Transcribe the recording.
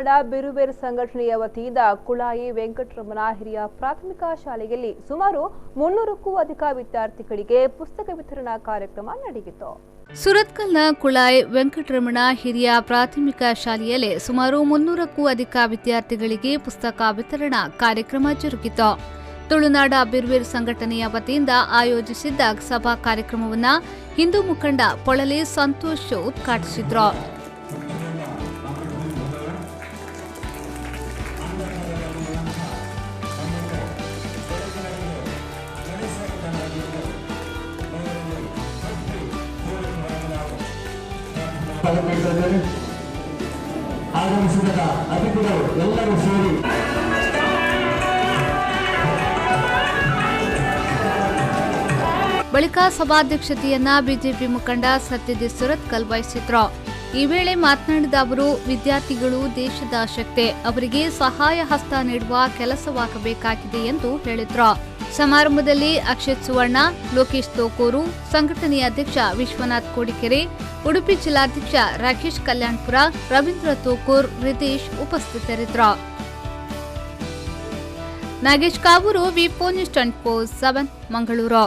ತುಳುನಾಡ ಬಿರುಬೇರು ಸಂಘಟನೆಯ ವತಿಯಿಂದ ಕುಳಾಯಿ ವೆಂಕಟರಮಣ ಹಿರಿಯ ಪ್ರಾಥಮಿಕ ಶಾಲೆಯಲ್ಲಿ ಸುಮಾರು 300ಕ್ಕೂ ಅಧಿಕ ವಿದ್ಯಾರ್ಥಿಗಳಿಗೆ ಪುಸ್ತಕ ವಿತರಣಾ ಕಾರ್ಯಕ್ರಮ ನಡೆಯಿತು. ಸುರತ್ಕಲ್ನ ಕುಳಾಯಿ ವೆಂಕಟರಮಣ ಹಿರಿಯ ಪ್ರಾಥಮಿಕ ಶಾಲೆಯಲ್ಲಿ ಸುಮಾರು 300ಕ್ಕೂ ಅಧಿಕ ವಿದ್ಯಾರ್ಥಿಗಳಿಗೆ ಪುಸ್ತಕ ವಿತರಣಾ ಕಾರ್ಯಕ್ರಮ ಜರುಗಿತು. ತುಳುನಾಡ ಬಿರುಬೇರು ಸಂಘಟನೆಯ ವತಿಯಿಂದ ಆಯೋಜಿಸಿದ್ದ ಸಭಾ ಕಾರ್ಯಕ್ರಮವನ್ನು ಹಿಂದೂ ಮುಖಂಡ ಪೊಳಲಿ ಸಂತೋಷ್ ಉದ್ಘಾಟಿಸಿದರು. ಆಗಮಿಸಿದ ಅತಿಥಿಗಳು ಎಲ್ಲರೂ ಸೇರಿ ಬಳಿಕ ಸಭಾಧ್ಯಕ್ಷತೆಯನ್ನ ಬಿಜೆಪಿ ಮುಖಂಡ ಸತ್ಯಜಿತ್ ಸುರತ್ಕಲ್ ವಹಿಸಿದ್ರು. ಈ ವೇಳೆ ಮಾತನಾಡಿದ ಅವರು, ವಿದ್ಯಾರ್ಥಿಗಳು ದೇಶದ ಶಕ್ತಿ, ಅವರಿಗೆ ಸಹಾಯ ಹಸ್ತ ನೀಡುವ ಕೆಲಸವಾಗಬೇಕಾಗಿದೆ ಎಂದು ಹೇಳಿದ್ರು. ಸಮಾರಂಭದಲ್ಲಿ ಅಕ್ಷಿತ್ ಸುವರ್ಣ, ಲೋಕೇಶ್ ತೋಕೂರು, ಸಂಘಟನೆಯ ಅಧ್ಯಕ್ಷ ವಿಶ್ವನಾಥ್ ಕೋಡಿಕೆರೆ, ಉಡುಪಿ ಜಿಲ್ಲಾಧ್ಯಕ್ಷ ರಾಕೇಶ್ ಕಲ್ಯಾಣ್ಪುರ, ರವೀಂದ್ರ ತೋಕೂರ್, ರಿತೇಶ್ ಉಪಸ್ಥಿತರಿದ್ದರು. ನಾಗೇಶ್ ಕಾವೂರು, ವಿ4 ನ್ಯೂಸ್ 24/7 ಮಂಗಳೂರು.